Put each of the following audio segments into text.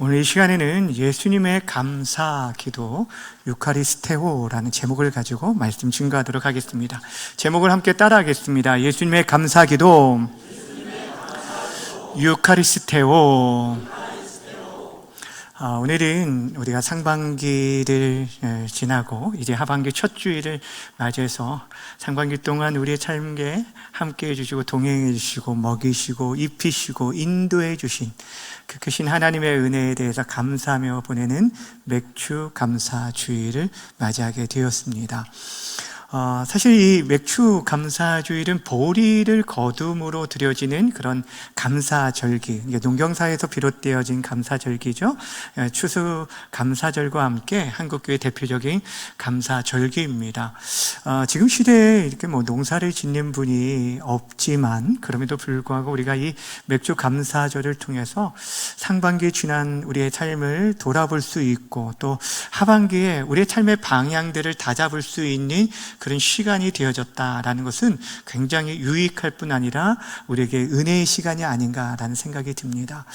오늘 이 시간에는 예수님의 감사 기도 유카리스테오라는 제목을 가지고 말씀 증거하도록 하겠습니다. 제목을 함께 따라하겠습니다. 예수님의 감사 기도 유카리스테오. 오늘은 우리가 상반기를 지나고 이제 하반기 첫 주일을 맞이해서 상반기 동안 우리의 삶에 함께 해주시고 동행해 주시고 먹이시고 입히시고 인도해 주신 그 크신 하나님의 은혜에 대해서 감사하며 보내는 맥주 감사 주일을 맞이하게 되었습니다. 사실 이 맥주 감사주일은 보리를 거둠으로 드려지는 그런 감사절기, 농경사에서 비롯되어진 감사절기죠. 추수 감사절과 함께 한국교회 대표적인 감사절기입니다. 지금 시대에 이렇게 농사를 짓는 분이 없지만 그럼에도 불구하고 우리가 이 맥주 감사절을 통해서 상반기에 지난 우리의 삶을 돌아볼 수 있고 또 하반기에 우리의 삶의 방향들을 다잡을 수 있는 그런 시간이 되어졌다라는 것은 굉장히 유익할 뿐 아니라 우리에게 은혜의 시간이 아닌가라는 생각이 듭니다.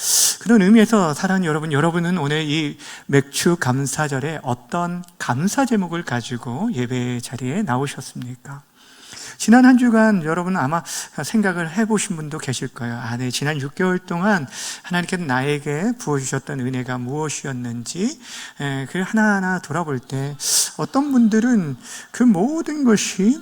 그런 의미에서 사랑하는 여러분은 오늘 이 맥주 감사절에 어떤 감사 제목을 가지고 예배 자리에 나오셨습니까? 지난 한 주간 여러분 아마 생각을 해보신 분도 계실 거예요. 네, 지난 6개월 동안 하나님께서 나에게 부어주셨던 은혜가 무엇이었는지 그 하나하나 돌아볼 때 어떤 분들은 그 모든 것이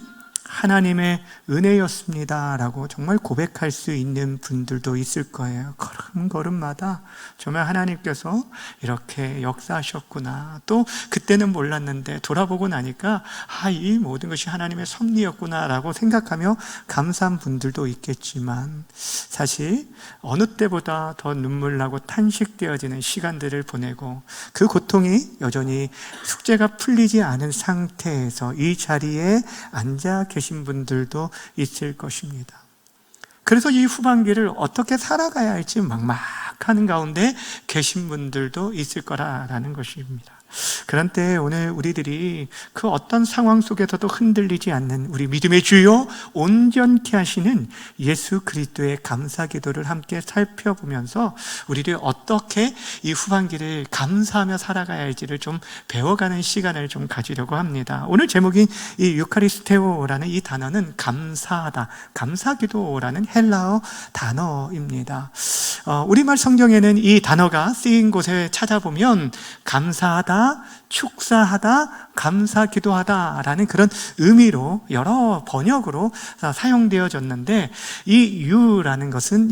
하나님의 은혜였습니다라고 정말 고백할 수 있는 분들도 있을 거예요. 걸음걸음마다 정말 하나님께서 이렇게 역사하셨구나, 또 그때는 몰랐는데 돌아보고 나니까 이 모든 것이 하나님의 섭리였구나 라고 생각하며 감사한 분들도 있겠지만 사실 어느 때보다 더 눈물나고 탄식되어지는 시간들을 보내고 그 고통이 여전히 숙제가 풀리지 않은 상태에서 이 자리에 앉아 계신 분들도 있을 것입니다. 그래서 이 후반기를 어떻게 살아가야 할지 막막하는 가운데 계신 분들도 있을 거라는 것입니다. 그런 때 오늘 우리들이 그 어떤 상황 속에서도 흔들리지 않는 우리 믿음의 주요 온전케 하시는 예수 그리스도의 감사 기도를 함께 살펴보면서 우리들이 어떻게 이 후반기를 감사하며 살아가야 할지를 좀 배워가는 시간을 좀 가지려고 합니다. 오늘 제목인 이 유카리스테오라는 이 단어는 감사하다, 감사 기도라는 헬라어 단어입니다. 우리말 성경에는 이 단어가 쓰인 곳에 찾아보면 감사하다, 축사하다, 감사 기도하다 라는 그런 의미로 여러 번역으로 사용되어졌는데 이 유라는 것은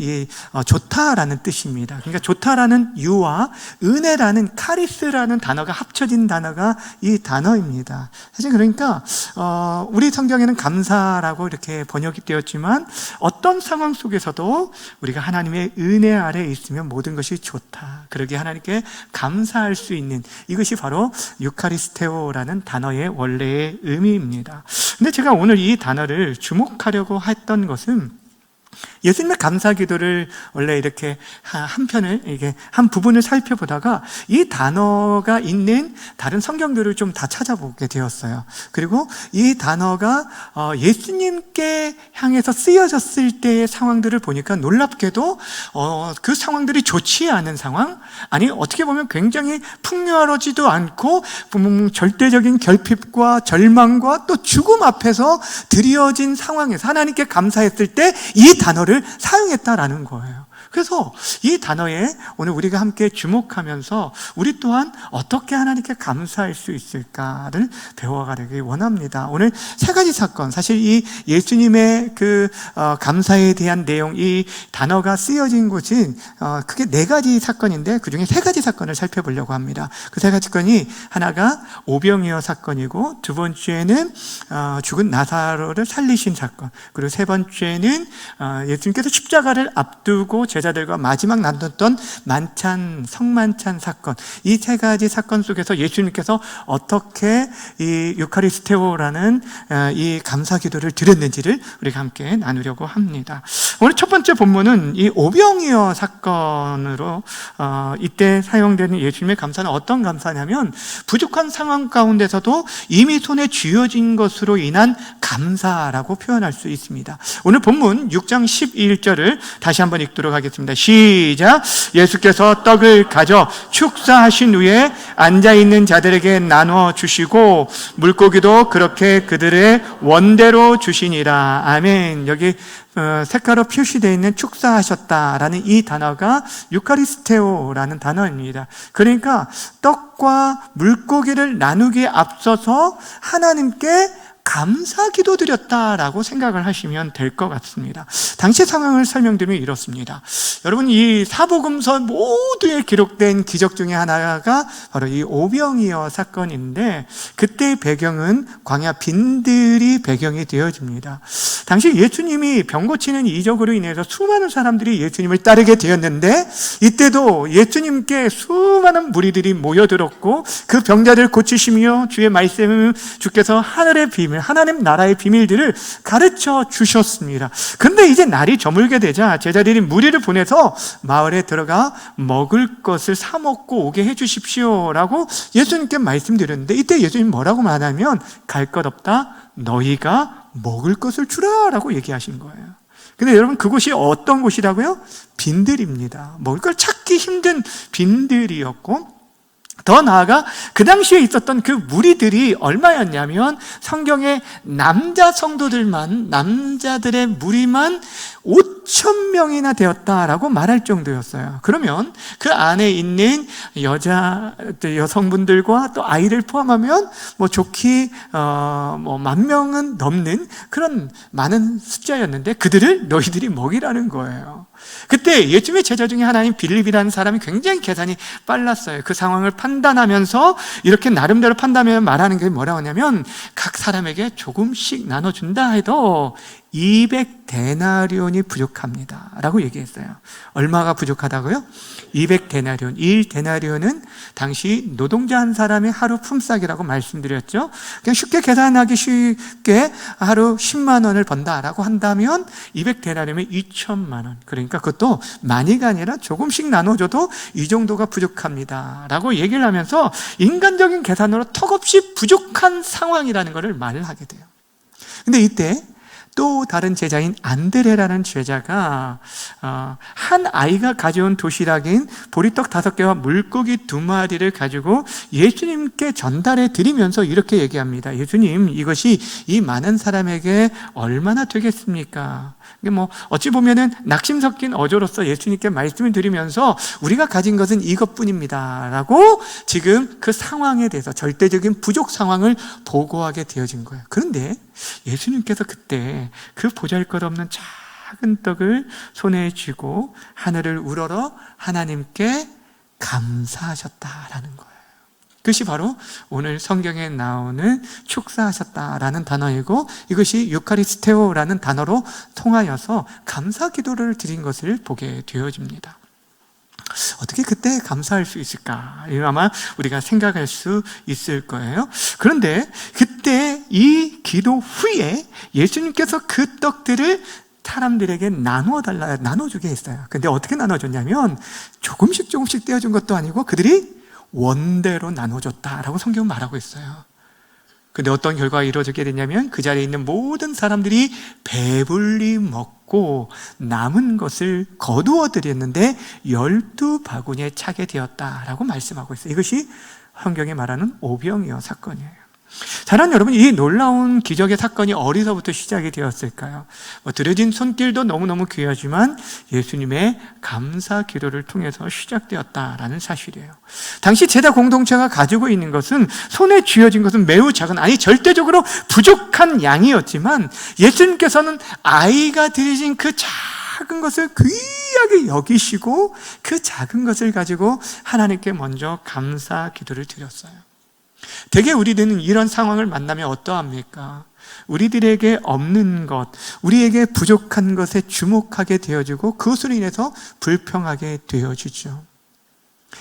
좋다라는 뜻입니다. 그러니까 좋다라는 유와 은혜라는 카리스라는 단어가 합쳐진 단어가 이 단어입니다. 사실 그러니까 우리 성경에는 감사라고 이렇게 번역이 되었지만 어떤 상황 속에서도 우리가 하나님의 은혜 아래에 있으면 모든 것이 좋다, 그러기에 하나님께 감사할 수 있는 이것이 바로 유카리스테오라는 단어의 원래의 의미입니다. 근데 제가 오늘 이 단어를 주목하려고 했던 것은 예수님의 감사 기도를 원래 이렇게 한 부분을 살펴보다가 이 단어가 있는 다른 성경들을 좀 다 찾아보게 되었어요. 그리고 이 단어가 예수님께 향해서 쓰여졌을 때의 상황들을 보니까 놀랍게도 그 상황들이 좋지 않은 상황, 아니 어떻게 보면 굉장히 풍요하지도 않고 절대적인 결핍과 절망과 또 죽음 앞에서 드려진 상황에서 하나님께 감사했을 때 이 단어를 사용했다라는 거예요. 그래서 이 단어에 오늘 우리가 함께 주목하면서 우리 또한 어떻게 하나님께 감사할 수 있을까를 배워가기 원합니다. 오늘 세 가지 사건, 사실 이 예수님의 그 감사에 대한 내용, 이 단어가 쓰여진 곳은 크게 네 가지 사건인데 그 중에 세 가지 사건을 살펴보려고 합니다. 그 세 가지 사건이 하나가 오병이어 사건이고, 두 번째는 죽은 나사로를 살리신 사건, 그리고 세 번째는 예수님께서 십자가를 앞두고 제자들과 마지막 나눴던 성만찬 사건, 이 세 가지 사건 속에서 예수님께서 어떻게 이 유카리스테오라는 이 감사 기도를 드렸는지를 우리가 함께 나누려고 합니다. 오늘 첫 번째 본문은 이 오병이어 사건으로 이때 사용되는 예수님의 감사는 어떤 감사냐면 부족한 상황 가운데서도 이미 손에 쥐어진 것으로 인한 감사라고 표현할 수 있습니다. 오늘 본문 6장 11절을 다시 한번 읽도록 하겠습니다. 하겠습니다. 시작. 예수께서 떡을 가져 축사하신 후에 앉아있는 자들에게 나눠 주시고 물고기도 그렇게 그들의 원대로 주시니라. 아멘. 여기 색깔로 표시되어 있는 축사하셨다라는 이 단어가 유카리스테오라는 단어입니다. 그러니까 떡과 물고기를 나누기에 앞서서 하나님께 감사 기도 드렸다라고 생각을 하시면 될 것 같습니다. 당시 상황을 설명드리면 이렇습니다. 여러분, 이 사복음서 모두에 기록된 기적 중에 하나가 바로 이 오병이어 사건인데, 그때의 배경은 광야 빈들이 배경이 되어집니다. 당시 예수님이 병 고치는 이적으로 인해서 수많은 사람들이 예수님을 따르게 되었는데, 이때도 예수님께 수많은 무리들이 모여들었고 그 병자들을 고치시며 주의 말씀을 주께서 하늘의 비밀, 하나님 나라의 비밀들을 가르쳐 주셨습니다. 그런데 이제 날이 저물게 되자 제자들이 무리를 보내서 마을에 들어가 먹을 것을 사 먹고 오게 해 주십시오라고 예수님께 말씀드렸는데, 이때 예수님 뭐라고 말하면 갈 것 없다, 너희가 먹을 것을 주라 라고 얘기하신 거예요. 근데 여러분, 그곳이 어떤 곳이라고요? 빈들입니다. 먹을 걸 찾기 힘든 빈들이었고, 더 나아가 그 당시에 있었던 그 무리들이 얼마였냐면 성경에 남자 성도들만, 남자들의 무리만 5,000명이나 되었다라고 말할 정도였어요. 그러면 그 안에 있는 여성분들과 또 아이를 포함하면 좋기 10,000명은 넘는 그런 많은 숫자였는데, 그들을 너희들이 먹이라는 거예요. 그때 예수님의 제자 중에 하나인 빌립이라는 사람이 굉장히 계산이 빨랐어요. 그 상황을 판단하면서 이렇게 나름대로 판단하면 말하는 게 뭐라고 하냐면, 각 사람에게 조금씩 나눠준다 해도 200데나리온이 부족합니다 라고 얘기했어요. 얼마가 부족하다고요? 200데나리온. 1데나리온은 당시 노동자 한 사람의 하루 품삯이라고 말씀드렸죠. 그냥 쉽게 계산하기 쉽게 하루 10만 원을 번다라고 한다면 200데나리온이면 2천만 원. 그러니까 그것도 많이가 아니라 조금씩 나눠줘도 이 정도가 부족합니다 라고 얘기를 하면서 인간적인 계산으로 턱없이 부족한 상황이라는 것을 말을 하게 돼요. 근데 이때 또 다른 제자인 안드레라는 제자가 한 아이가 가져온 도시락인 보리떡 5개와 물고기 2마리를 가지고 예수님께 전달해 드리면서 이렇게 얘기합니다. 예수님, 이것이 이 많은 사람에게 얼마나 되겠습니까? 이게 어찌 보면은 낙심 섞인 어조로서 예수님께 말씀을 드리면서 우리가 가진 것은 이것뿐입니다 라고 지금 그 상황에 대해서 절대적인 부족 상황을 보고하게 되어진 거예요. 그런데 예수님께서 그때 그 보잘것없는 작은 떡을 손에 쥐고 하늘을 우러러 하나님께 감사하셨다라는 거예요. 그것이 바로 오늘 성경에 나오는 축사하셨다라는 단어이고, 이것이 유카리스테오라는 단어로 통하여서 감사 기도를 드린 것을 보게 되어집니다. 어떻게 그때 감사할 수 있을까? 아마 우리가 생각할 수 있을 거예요. 그런데 그때 이 기도 후에 예수님께서 그 떡들을 사람들에게 나눠주게 했어요. 근데 어떻게 나눠줬냐면 조금씩 떼어준 것도 아니고 그들이 원대로 나눠줬다라고 성경은 말하고 있어요. 근데 어떤 결과가 이루어지게 됐냐면 그 자리에 있는 모든 사람들이 배불리 먹고 남은 것을 거두어 드렸는데 12바구니에 차게 되었다라고 말씀하고 있어요. 이것이 성경이 말하는 오병이어 사건이에요. 사랑하는 여러분, 이 놀라운 기적의 사건이 어디서부터 시작이 되었을까요? 드려진 손길도 너무너무 귀하지만 예수님의 감사 기도를 통해서 시작되었다라는 사실이에요. 당시 제자 공동체가 가지고 있는 것은, 손에 쥐어진 것은 매우 작은, 아니 절대적으로 부족한 양이었지만 예수님께서는 아이가 드리신 그 작은 것을 귀하게 여기시고 그 작은 것을 가지고 하나님께 먼저 감사 기도를 드렸어요. 대개 우리들은 이런 상황을 만나면 어떠합니까? 우리들에게 없는 것, 우리에게 부족한 것에 주목하게 되어지고 그것으로 인해서 불평하게 되어지죠.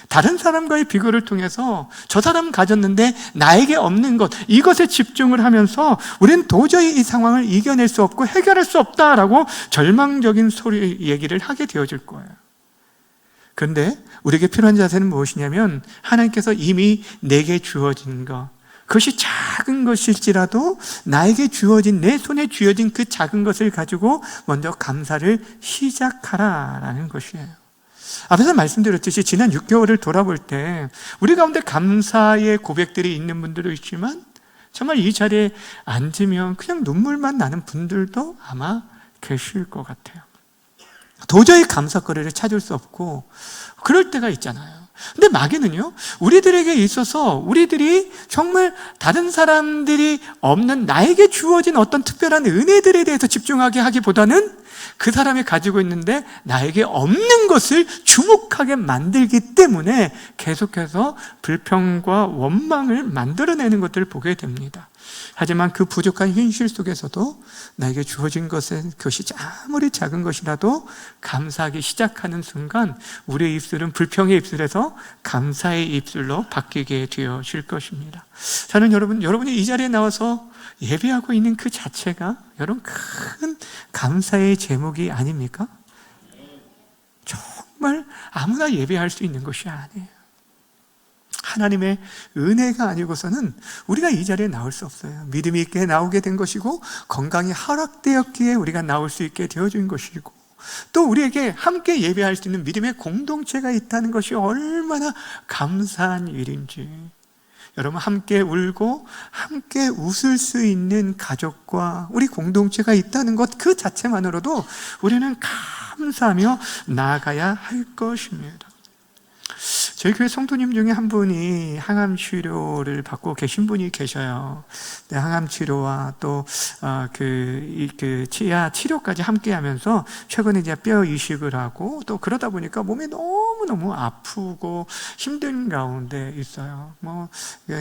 다른 사람과의 비교를 통해서 저 사람은 가졌는데 나에게 없는 것, 이것에 집중을 하면서 우리는 도저히 이 상황을 이겨낼 수 없고 해결할 수 없다라고 절망적인 얘기를 하게 되어질 거예요. 그런데 우리에게 필요한 자세는 무엇이냐면 하나님께서 이미 내게 주어진 것, 그것이 작은 것일지라도 나에게 주어진, 내 손에 쥐어진 그 작은 것을 가지고 먼저 감사를 시작하라라는 것이에요. 앞에서 말씀드렸듯이 지난 6개월을 돌아볼 때 우리 가운데 감사의 고백들이 있는 분들도 있지만 정말 이 자리에 앉으면 그냥 눈물만 나는 분들도 아마 계실 것 같아요. 도저히 감사거리를 찾을 수 없고 그럴 때가 있잖아요. 근데 마귀는요, 우리들에게 있어서 우리들이 정말 다른 사람들이 없는 나에게 주어진 어떤 특별한 은혜들에 대해서 집중하게 하기보다는 그 사람이 가지고 있는데 나에게 없는 것을 주목하게 만들기 때문에 계속해서 불평과 원망을 만들어내는 것들을 보게 됩니다. 하지만 그 부족한 현실 속에서도 나에게 주어진 것은 그것이 아무리 작은 것이라도 감사하기 시작하는 순간 우리의 입술은 불평의 입술에서 감사의 입술로 바뀌게 되어질 것입니다. 저는 여러분이 이 자리에 나와서 예배하고 있는 그 자체가 여러분 큰 감사의 제목이 아닙니까? 정말 아무나 예배할 수 있는 것이 아니에요. 하나님의 은혜가 아니고서는 우리가 이 자리에 나올 수 없어요. 믿음이 있게 나오게 된 것이고 건강이 허락되었기에 우리가 나올 수 있게 되어진 것이고 또 우리에게 함께 예배할 수 있는 믿음의 공동체가 있다는 것이 얼마나 감사한 일인지, 여러분 함께 울고 함께 웃을 수 있는 가족과 우리 공동체가 있다는 것 그 자체만으로도 우리는 감사하며 나아가야 할 것입니다. 저희 교회 성도님 중에 한 분이 항암 치료를 받고 계신 분이 계셔요. 항암 치료와 또 치아 치료까지 함께 하면서 최근에 이제 뼈 이식을 하고 또 그러다 보니까 몸이 너무너무 아프고 힘든 가운데 있어요.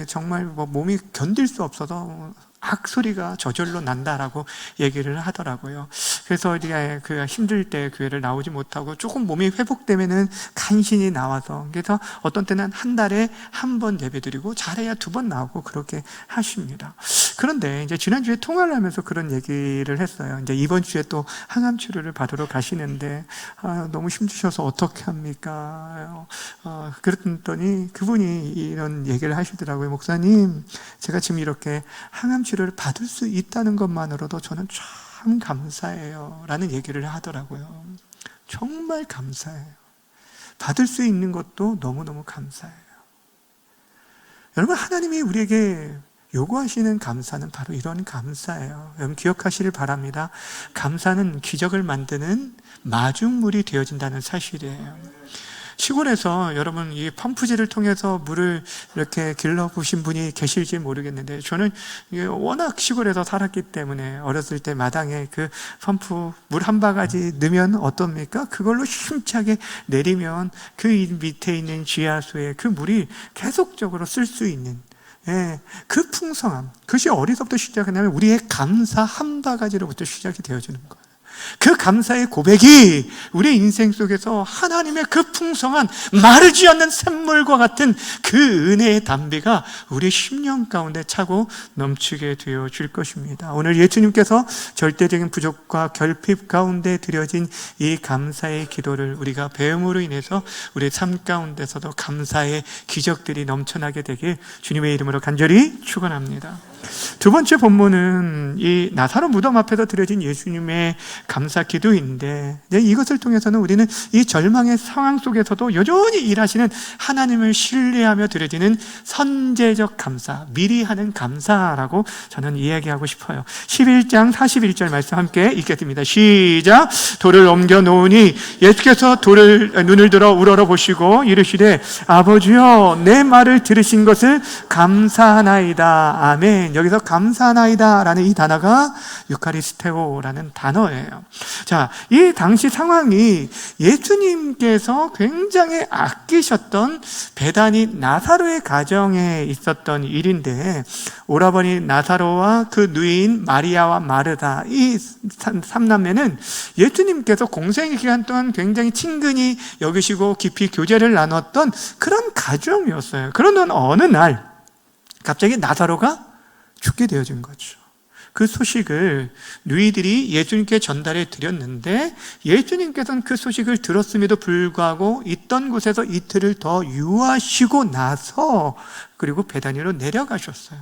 정말 몸이 견딜 수 없어서 악소리가 저절로 난다라고 얘기를 하더라고요. 그래서 그 힘들 때 교회를 나오지 못하고 조금 몸이 회복되면은 간신히 나와서, 그래서 어떤 때는 한 달에 한 번 예배드리고 잘해야 2번 나오고 그렇게 하십니다. 그런데 이제 지난주에 통화를 하면서 그런 얘기를 했어요. 이제 이번 주에 또 항암 치료를 받으러 가시는데 너무 힘드셔서 어떻게 합니까? 그랬더니 그분이 이런 얘기를 하시더라고요. 목사님, 제가 지금 이렇게 항암 치료를 받을 수 있다는 것만으로도 저는 참 감사해요 라는 얘기를 하더라고요. 정말 감사해요. 받을 수 있는 것도 너무너무 감사해요. 여러분, 하나님이 우리에게 요구하시는 감사는 바로 이런 감사예요. 여러분 기억하시길 바랍니다. 감사는 기적을 만드는 마중물이 되어진다는 사실이에요. 시골에서 여러분 이 펌프질을 통해서 물을 이렇게 길러보신 분이 계실지 모르겠는데, 저는 워낙 시골에서 살았기 때문에 어렸을 때 마당에 그 펌프 물 한 바가지 넣으면 어떻습니까? 그걸로 힘차게 내리면 그 밑에 있는 지하수에 그 물이 계속적으로 쓸 수 있는 그 풍성함, 그것이 어디서부터 시작하냐면 우리의 감사 한 바가지로부터 시작이 되어지는 거예요. 그 감사의 고백이 우리 인생 속에서 하나님의 그 풍성한 마르지 않는 샘물과 같은 그 은혜의 담비가 우리 심령 가운데 차고 넘치게 되어질 것입니다. 오늘 예수님께서 절대적인 부족과 결핍 가운데 드려진 이 감사의 기도를 우리가 배움으로 인해서 우리 삶 가운데서도 감사의 기적들이 넘쳐나게 되길 주님의 이름으로 간절히 축원합니다. 두 번째 본문은 이 나사로 무덤 앞에서 드려진 예수님의 감사 기도인데, 이것을 통해서는 우리는 이 절망의 상황 속에서도 여전히 일하시는 하나님을 신뢰하며 드려지는 선제적 감사, 미리 하는 감사라고 저는 이야기하고 싶어요. 11장 41절 말씀 함께 읽겠습니다. 시작. 돌을 옮겨 놓으니 예수께서 눈을 들어 우러러 보시고 이르시되 아버지여 내 말을 들으신 것을 감사하나이다. 아멘. 여기서 감사하나이다 라는 이 단어가 유카리스테오라는 단어예요. 자, 이 당시 상황이 예수님께서 굉장히 아끼셨던 베다니 나사로의 가정에 있었던 일인데, 오라버니 나사로와 그 누이인 마리아와 마르다, 이 3남매는 예수님께서 공생의 기간 동안 굉장히 친근히 여기시고 깊이 교제를 나눴던 그런 가정이었어요. 그러던 어느 날 갑자기 나사로가 죽게 되어진 거죠. 그 소식을 누이들이 예수님께 전달해 드렸는데 예수님께서는 그 소식을 들었음에도 불구하고 있던 곳에서 이틀을 더 유하시고 나서 그리고 베다니로 내려가셨어요.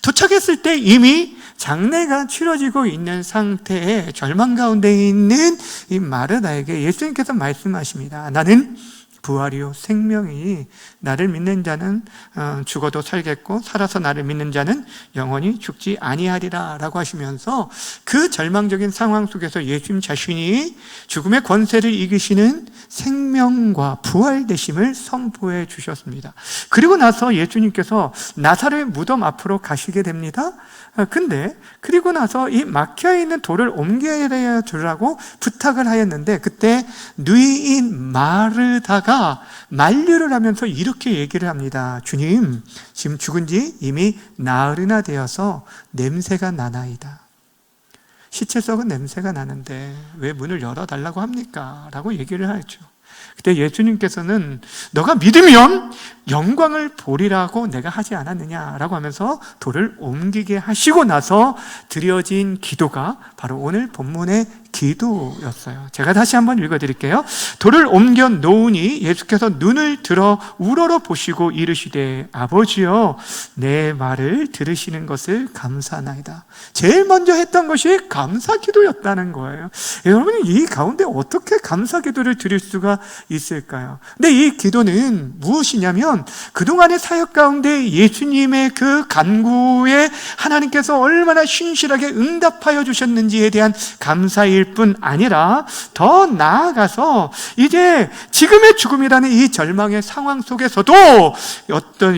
도착했을 때 이미 장례가 치러지고 있는 상태에 절망 가운데 있는 이 마르다에게 예수님께서 말씀하십니다. 나는 부활이요 생명이, 나를 믿는 자는 죽어도 살겠고 살아서 나를 믿는 자는 영원히 죽지 아니하리라 라고 하시면서 그 절망적인 상황 속에서 예수님 자신이 죽음의 권세를 이기시는 생명과 부활되심을 선포해 주셨습니다. 그리고 나서 예수님께서 나사렛 무덤 앞으로 가시게 됩니다. 근데 그리고 나서 이 막혀있는 돌을 옮겨야 주라고 부탁을 하였는데 그때 누이인 마르다가 만류를 하면서 이렇게 얘기를 합니다. 주님, 지금 죽은 지 이미 나흘이나 되어서 냄새가 나나이다. 시체 썩은 냄새가 나는데 왜 문을 열어달라고 합니까? 라고 얘기를 하죠. 그때 예수님께서는 너가 믿으면 영광을 보리라고 내가 하지 않았느냐라고 하면서 돌을 옮기게 하시고 나서 드려진 기도가 바로 오늘 본문의 기도였어요. 제가 다시 한번 읽어드릴게요. 돌을 옮겨 놓으니 예수께서 눈을 들어 우러러 보시고 이르시되 아버지여 내 말을 들으시는 것을 감사하나이다. 제일 먼저 했던 것이 감사 기도였다는 거예요. 여러분, 이 가운데 어떻게 감사 기도를 드릴 수가 있을까요? 근데 이 기도는 무엇이냐면 그동안의 사역 가운데 예수님의 그 간구에 하나님께서 얼마나 신실하게 응답하여 주셨는지에 대한 감사일 뿐 아니라 더 나아가서 이제 지금의 죽음이라는 이 절망의 상황 속에서도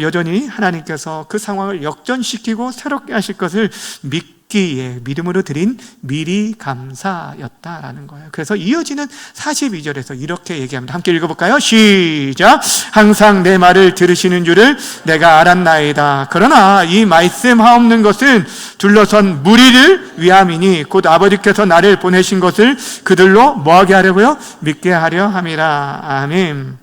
여전히 하나님께서 그 상황을 역전시키고 새롭게 하실 것을 믿기에 믿음으로 드린 미리 감사였다라는 거예요. 그래서 이어지는 42절에서 이렇게 얘기합니다. 함께 읽어볼까요? 시작! 항상 내 말을 들으시는 줄을 내가 알았나이다. 그러나 이 말씀하옵는 것은 둘러선 무리를 위함이니 곧 아버지께서 나를 보내신 것을 그들로 뭐하게 하려고요? 믿게 하려 함이라. 아멘.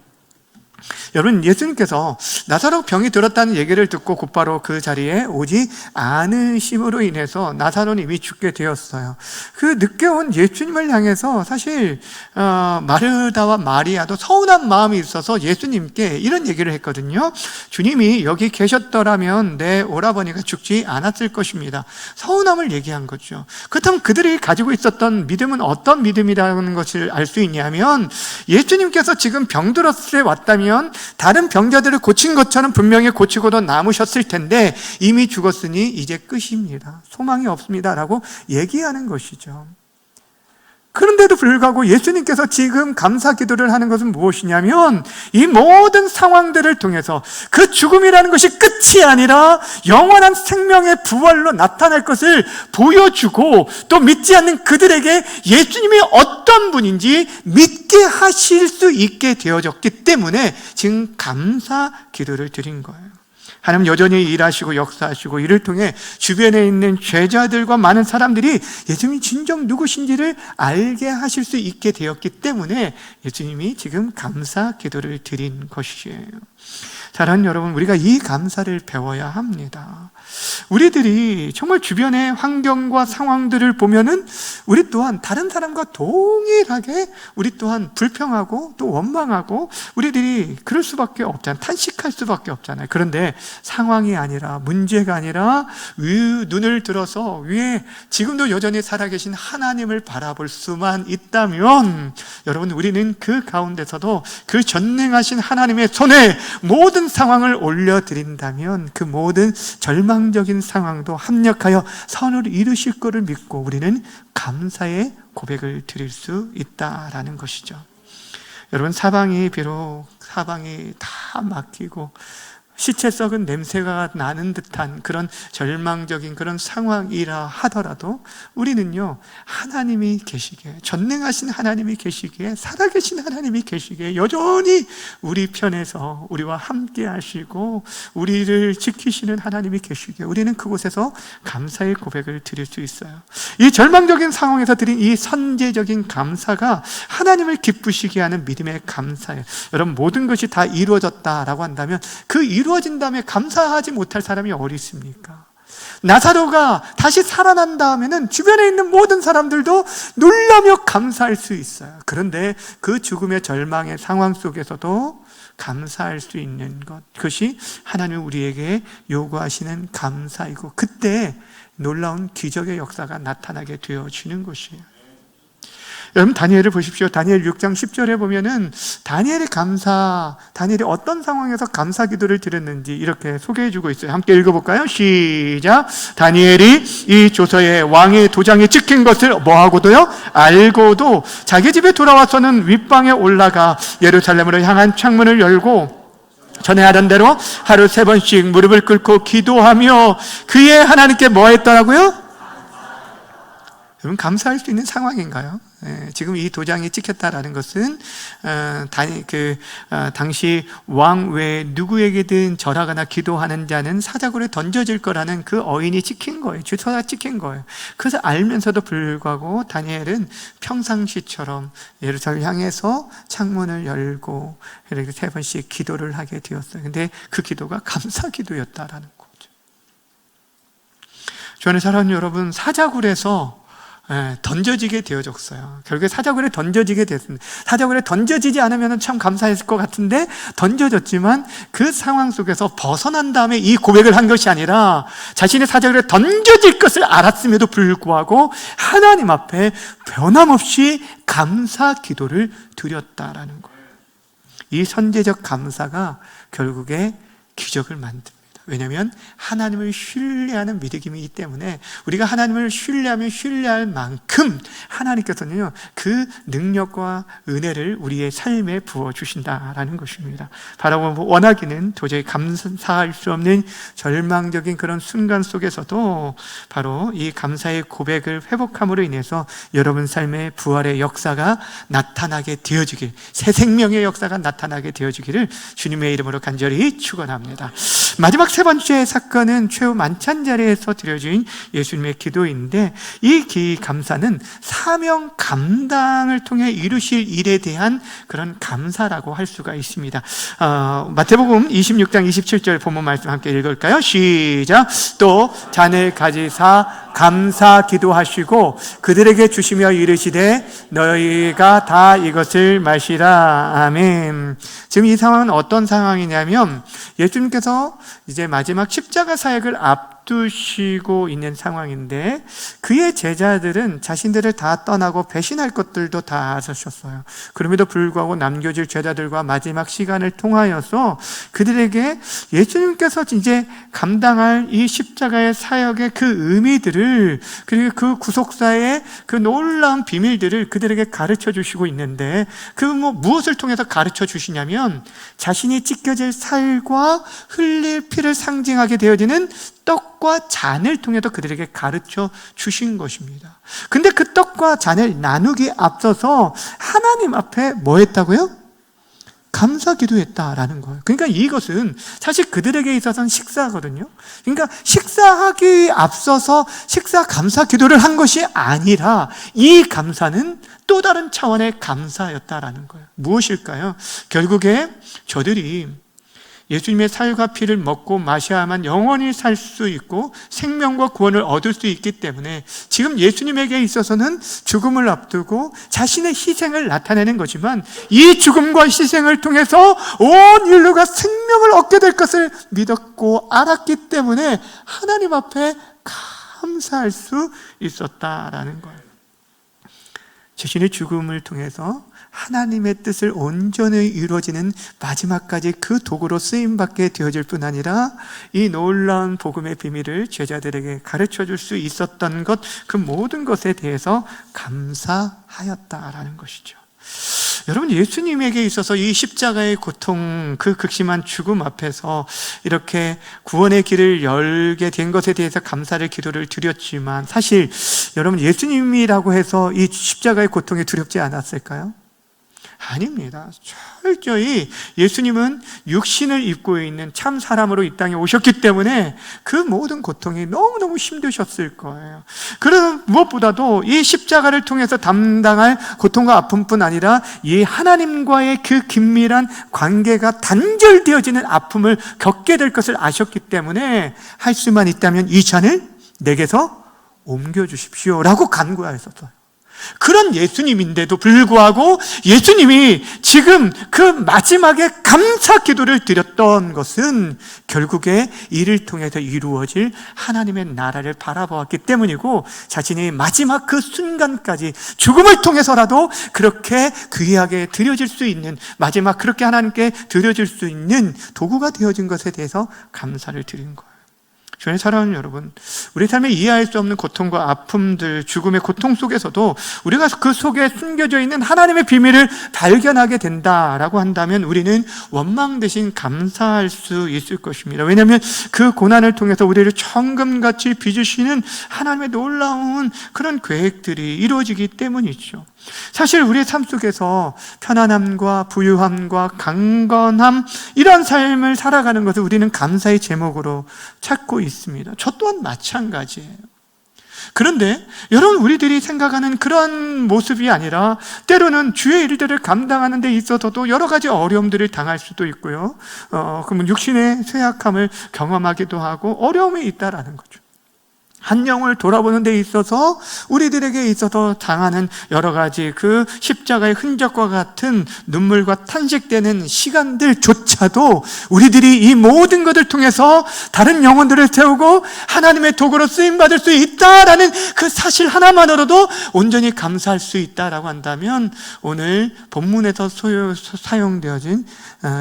여러분, 예수님께서 나사로 병이 들었다는 얘기를 듣고 곧바로 그 자리에 오지 않으심으로 인해서 나사로는 이미 죽게 되었어요. 그 늦게 온 예수님을 향해서 사실 마르다와 마리아도 서운한 마음이 있어서 예수님께 이런 얘기를 했거든요. 주님이 여기 계셨더라면 내 오라버니가 죽지 않았을 것입니다. 서운함을 얘기한 거죠. 그렇다면 그들이 가지고 있었던 믿음은 어떤 믿음이라는 것을 알 수 있냐면 예수님께서 지금 병들었을 때 왔다면 다른 병자들을 고친 것처럼 분명히 고치고도 남으셨을 텐데 이미 죽었으니 이제 끝입니다. 소망이 없습니다 라고 얘기하는 것이죠. 그런데도 불구하고 예수님께서 지금 감사 기도를 하는 것은 무엇이냐면 이 모든 상황들을 통해서 그 죽음이라는 것이 끝이 아니라 영원한 생명의 부활로 나타날 것을 보여주고 또 믿지 않는 그들에게 예수님이 어떤 분인지 믿게 하실 수 있게 되어졌기 때문에 지금 감사 기도를 드린 거예요. 하나님 여전히 일하시고 역사하시고 이를 통해 주변에 있는 제자들과 많은 사람들이 예수님이 진정 누구신지를 알게 하실 수 있게 되었기 때문에 예수님이 지금 감사 기도를 드린 것이에요. 사랑하는 여러분, 우리가 이 감사를 배워야 합니다. 우리들이 정말 주변의 환경과 상황들을 보면은 우리 또한 다른 사람과 동일하게 우리 또한 불평하고 또 원망하고 우리들이 그럴 수밖에 없잖아요. 탄식할 수밖에 없잖아요. 그런데 상황이 아니라 문제가 아니라 눈을 들어서 위에 지금도 여전히 살아계신 하나님을 바라볼 수만 있다면 여러분, 우리는 그 가운데서도 그 전능하신 하나님의 손에 모든 상황을 올려드린다면 그 모든 절망적인 상황도 합력하여 선을 이루실 것을 믿고 우리는 감사의 고백을 드릴 수 있다라는 것이죠. 여러분, 비록 사방이 다 막히고 시체 썩은 냄새가 나는 듯한 그런 절망적인 그런 상황이라 하더라도 우리는요, 하나님이 계시기에, 전능하신 하나님이 계시기에, 살아계신 하나님이 계시기에 여전히 우리 편에서 우리와 함께 하시고 우리를 지키시는 하나님이 계시기에 우리는 그곳에서 감사의 고백을 드릴 수 있어요. 이 절망적인 상황에서 드린 이 선제적인 감사가 하나님을 기쁘시게 하는 믿음의 감사예요. 여러분, 모든 것이 다 이루어졌다라고 한다면 그 이루어진 다음에 감사하지 못할 사람이 어디 있습니까? 나사로가 다시 살아난 다음에는 주변에 있는 모든 사람들도 놀라며 감사할 수 있어요. 그런데 그 죽음의 절망의 상황 속에서도 감사할 수 있는 것, 그것이 하나님 우리에게 요구하시는 감사이고, 그때 놀라운 기적의 역사가 나타나게 되어지는 것이에요. 여러분, 다니엘을 보십시오. 다니엘 6장 10절에 보면은 다니엘이 어떤 상황에서 감사 기도를 드렸는지 이렇게 소개해 주고 있어요. 함께 읽어볼까요? 시작. 다니엘이 이 조서에 왕의 도장이 찍힌 것을 뭐하고도요? 알고도 자기 집에 돌아와서는 윗방에 올라가 예루살렘으로 향한 창문을 열고 전에 하던 대로 하루 3번씩 무릎을 꿇고 기도하며 그의 하나님께 뭐 했더라고요? 여러분, 감사할 수 있는 상황인가요? 지금 이 도장이 찍혔다라는 것은 당시 왕 외에 누구에게든 절하거나 기도하는 자는 사자굴에 던져질 거라는 그 어인이 찍힌 거예요. 주소가 찍힌 거예요. 그래서 알면서도 불구하고 다니엘은 평상시처럼 예루살렘 향해서 창문을 열고 이렇게 3번씩 기도를 하게 되었어요. 근데 그 기도가 감사 기도였다라는 거죠. 저는 사랑하는 여러분, 사자굴에서 던져지게 되어졌어요. 결국에 사자굴에 던져지게 됐습니다. 사자굴에 던져지지 않으면 참 감사했을 것 같은데 던져졌지만 그 상황 속에서 벗어난 다음에 이 고백을 한 것이 아니라 자신의 사자굴에 던져질 것을 알았음에도 불구하고 하나님 앞에 변함없이 감사 기도를 드렸다라는 거예요. 이 선제적 감사가 결국에 기적을 만듭니다. 왜냐하면 하나님을 신뢰하는 믿음이기 때문에 우리가 하나님을 신뢰하면 신뢰할 만큼 하나님께서는요, 그 능력과 은혜를 우리의 삶에 부어주신다라는 것입니다. 바라보면 원하기는 도저히 감사할 수 없는 절망적인 그런 순간 속에서도 바로 이 감사의 고백을 회복함으로 인해서 여러분 삶의 부활의 역사가 나타나게 되어지길, 새 생명의 역사가 나타나게 되어지기를 주님의 이름으로 간절히 축원합니다. 마지막 3번째 사건은 최후 만찬 자리에서 드려진 예수님의 기도인데, 이 감사는 사명 감당을 통해 이루실 일에 대한 그런 감사라고 할 수가 있습니다. 마태복음 26장 27절 본문 말씀 함께 읽을까요? 시작. 또 잔을 가지사 감사 기도하시고 그들에게 주시며 이르시되 너희가 다 이것을 마시라. 아멘. 지금 이 상황은 어떤 상황이냐면 예수님께서 이제 마지막 십자가 사역을 앞두시고 있는 상황인데 그의 제자들은 자신들을 다 떠나고 배신할 것들도 다 하셨어요. 그럼에도 불구하고 남겨질 제자들과 마지막 시간을 통하여서 그들에게 예수님께서 이제 감당할 이 십자가의 사역의 그 의미들을, 그리고 그 구속사의 그 놀라운 비밀들을 그들에게 가르쳐 주시고 있는데, 무엇을 통해서 가르쳐 주시냐면 자신이 찢겨질 살과 흘릴 피를 상징하게 되어지는 떡과 잔을 통해서 그들에게 가르쳐 주신 것입니다. 근데 그 떡과 잔을 나누기 앞서서 하나님 앞에 뭐 했다고요? 감사 기도했다라는 거예요. 그러니까 이것은 사실 그들에게 있어서는 식사거든요. 그러니까 식사하기 앞서서 식사 감사 기도를 한 것이 아니라 이 감사는 또 다른 차원의 감사였다라는 거예요. 무엇일까요? 결국에 저들이 예수님의 살과 피를 먹고 마셔야만 영원히 살 수 있고 생명과 구원을 얻을 수 있기 때문에 지금 예수님에게 있어서는 죽음을 앞두고 자신의 희생을 나타내는 거지만 이 죽음과 희생을 통해서 온 인류가 생명을 얻게 될 것을 믿었고 알았기 때문에 하나님 앞에 감사할 수 있었다라는 거예요. 자신의 죽음을 통해서 하나님의 뜻을 온전히 이루어지는 마지막까지 그 도구로 쓰임받게 되어질 뿐 아니라 이 놀라운 복음의 비밀을 제자들에게 가르쳐줄 수 있었던 것, 그 모든 것에 대해서 감사하였다라는 것이죠. 여러분, 예수님에게 있어서 이 십자가의 고통, 그 극심한 죽음 앞에서 이렇게 구원의 길을 열게 된 것에 대해서 감사를 기도를 드렸지만 사실 여러분, 예수님이라고 해서 이 십자가의 고통이 두렵지 않았을까요? 아닙니다. 철저히 예수님은 육신을 입고 있는 참 사람으로 이 땅에 오셨기 때문에 그 모든 고통이 너무너무 힘드셨을 거예요. 그런 무엇보다도 이 십자가를 통해서 담당할 고통과 아픔뿐 아니라 이 하나님과의 그 긴밀한 관계가 단절되어지는 아픔을 겪게 될 것을 아셨기 때문에 할 수만 있다면 이 잔을 내게서 옮겨주십시오 라고 간구하셨어요. 그런 예수님인데도 불구하고 예수님이 지금 그 마지막에 감사 기도를 드렸던 것은 결국에 이를 통해서 이루어질 하나님의 나라를 바라보았기 때문이고, 자신이 마지막 그 순간까지 죽음을 통해서라도 그렇게 귀하게 드려질 수 있는, 마지막 그렇게 하나님께 드려질 수 있는 도구가 되어진 것에 대해서 감사를 드린 거예요. 주의 사랑하는 여러분, 우리 삶에 이해할 수 없는 고통과 아픔들, 죽음의 고통 속에서도 우리가 그 속에 숨겨져 있는 하나님의 비밀을 발견하게 된다라고 한다면 우리는 원망 대신 감사할 수 있을 것입니다. 왜냐하면 그 고난을 통해서 우리를 천금같이 빚으시는 하나님의 놀라운 그런 계획들이 이루어지기 때문이죠. 사실 우리의 삶 속에서 편안함과 부유함과 강건함, 이런 삶을 살아가는 것을 우리는 감사의 제목으로 찾고 있습니다. 저 또한 마찬가지예요. 그런데 여러분, 우리들이 생각하는 그런 모습이 아니라 때로는 주의 일들을 감당하는 데 있어서도 여러 가지 어려움들을 당할 수도 있고요, 그러면 육신의 쇠약함을 경험하기도 하고 어려움이 있다라는 거죠. 한 영혼을 돌아보는 데 있어서 우리들에게 있어서 당하는 여러 가지 그 십자가의 흔적과 같은 눈물과 탄식되는 시간들조차도 우리들이 이 모든 것을 통해서 다른 영혼들을 세우고 하나님의 도구로 쓰임받을 수 있다라는 그 사실 하나만으로도 온전히 감사할 수 있다라고 한다면 오늘 본문에서 사용되어진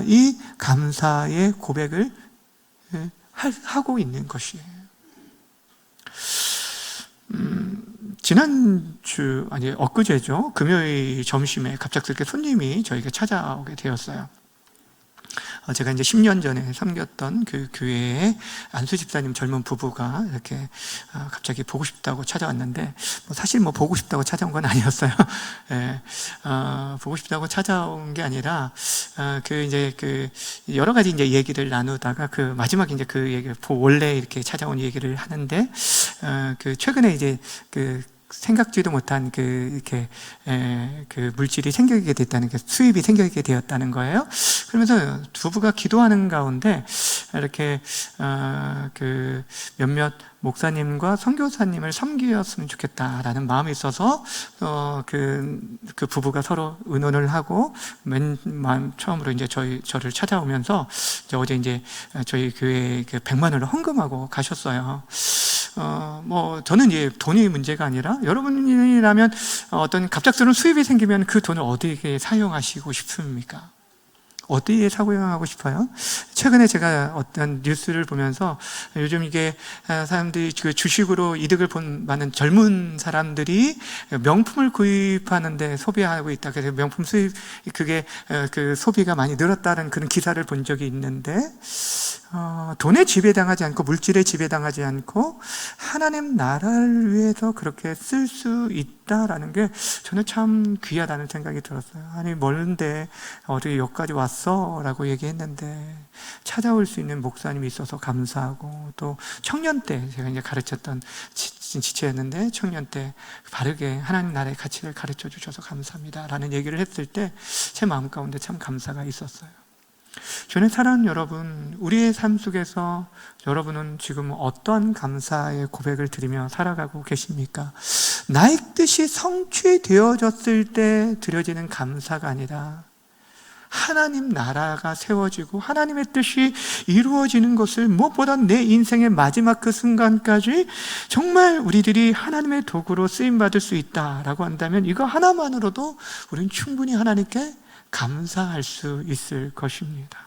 이 감사의 고백을 하고 있는 것이에요. 지난주, 엊그제죠. 금요일 점심에 갑작스럽게 손님이 저에게 찾아오게 되었어요. 제가 이제 10년 전에 섬겼던 그 교회에 안수 집사님 젊은 부부가 이렇게 갑자기 보고 싶다고 찾아왔는데, 사실 보고 싶다고 찾아온 건 아니었어요. 예, 보고 싶다고 찾아온 게 아니라, 여러 가지 이제 얘기를 나누다가 마지막에 이제 그 얘기를, 원래 이렇게 찾아온 얘기를 하는데, 최근에 이제 생각지도 못한 물질이 생기게 됐다는 게, 수입이 생기게 되었다는 거예요. 그러면서 부부가 기도하는 가운데 이렇게 몇몇 목사님과 선교사님을 섬기었으면 좋겠다라는 마음이 있어서 그 부부가 서로 의논을 하고 처음으로 이제 저를 찾아오면서 어제 이제 저희 교회에 100만 원을 헌금하고 가셨어요. 저는 이제 돈이 문제가 아니라, 여러분이라면 어떤 갑작스러운 수입이 생기면 그 돈을 어디에 사용하시고 싶습니까? 어디에 사용하고 싶어요? 최근에 제가 어떤 뉴스를 보면서 요즘 이게 사람들이 주식으로 이득을 많은 젊은 사람들이 명품을 구입하는데 소비하고 있다. 그래서 명품 수입, 그 소비가 많이 늘었다는 그런 기사를 본 적이 있는데, 돈에 지배당하지 않고 물질에 지배당하지 않고 하나님 나라를 위해서 그렇게 쓸 수 있다라는 게 저는 참 귀하다는 생각이 들었어요. 아니, 멀는데 어디 여기까지 왔어? 라고 얘기했는데 찾아올 수 있는 목사님이 있어서 감사하고, 또 청년 때 제가 이제 가르쳤던 지체였는데 청년 때 바르게 하나님 나라의 가치를 가르쳐 주셔서 감사합니다 라는 얘기를 했을 때 제 마음 가운데 참 감사가 있었어요. 저는 사랑하는 여러분, 우리의 삶 속에서 여러분은 지금 어떠한 감사의 고백을 드리며 살아가고 계십니까? 나의 뜻이 성취되어졌을 때 드려지는 감사가 아니라 하나님 나라가 세워지고 하나님의 뜻이 이루어지는 것을, 무엇보다 내 인생의 마지막 그 순간까지 정말 우리들이 하나님의 도구로 쓰임받을 수 있다라고 한다면 이거 하나만으로도 우리는 충분히 하나님께 감사할 수 있을 것입니다.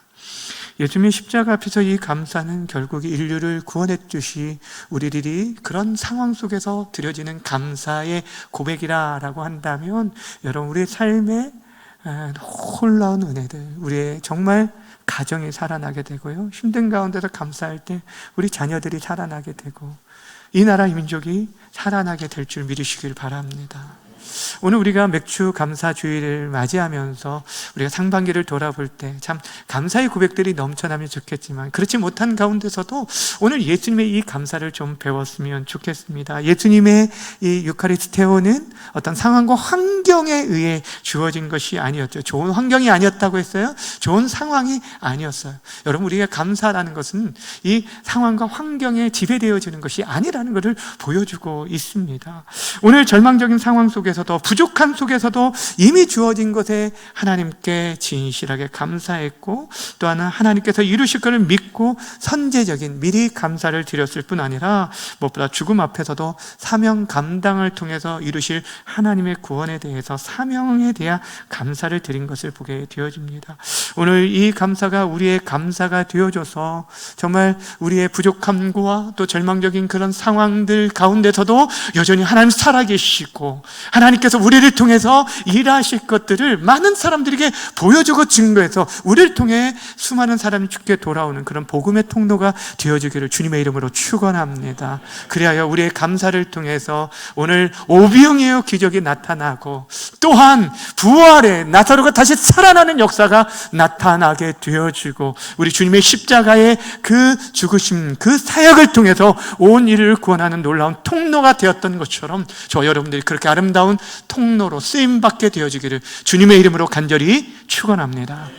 예수님의 십자가 앞에서 이 감사는 결국 인류를 구원했듯이 우리들이 그런 상황 속에서 드려지는 감사의 고백이라고 한다면, 여러분, 우리의 삶에 놀라운 은혜들, 우리의 정말 가정이 살아나게 되고요, 힘든 가운데서 감사할 때 우리 자녀들이 살아나게 되고 이 나라 이 민족이 살아나게 될 줄 믿으시길 바랍니다. 오늘 우리가 맥주 감사주의를 맞이하면서 우리가 상반기를 돌아볼 때 참 감사의 고백들이 넘쳐나면 좋겠지만, 그렇지 못한 가운데서도 오늘 예수님의 이 감사를 좀 배웠으면 좋겠습니다. 예수님의 이 유카리스테오는 어떤 상황과 환경에 의해 주어진 것이 아니었죠. 좋은 환경이 아니었다고 했어요? 좋은 상황이 아니었어요. 여러분, 우리가 감사라는 것은 이 상황과 환경에 지배되어지는 것이 아니라는 것을 보여주고 있습니다. 오늘 절망적인 상황 속에서도, 부족한 속에서도 이미 주어진 것에 하나님께 진실하게 감사했고, 또 하나 하나님께서 이루실 것을 믿고 선제적인 미리 감사를 드렸을 뿐 아니라 무엇보다 죽음 앞에서도 사명 감당을 통해서 이루실 하나님의 구원에 대해서 사명에 대한 감사를 드린 것을 보게 되어집니다. 오늘 이 감사가 우리의 감사가 되어줘서 정말 우리의 부족함과 또 절망적인 그런 상황들 가운데서도 여전히 하나님 살아계시고 하나님께서 우리를 통해서 일하실 것들을 많은 사람들에게 보여주고 증거해서 우리를 통해 수많은 사람이 죽게 돌아오는 그런 복음의 통로가 되어주기를 주님의 이름으로 축원합니다. 그리하여 우리의 감사를 통해서 오늘 오병이어 기적이 나타나고, 또한 부활의 나사로가 다시 살아나는 역사가 나타나게 되어지고, 우리 주님의 십자가의 그 죽으심, 그 사역을 통해서 온 이를 구원하는 놀라운 통로가 되었던 것처럼 저 여러분들이 그렇게 아름다운 통로로 쓰임받게 되어지기를 주님의 이름으로 간절히 축원합니다.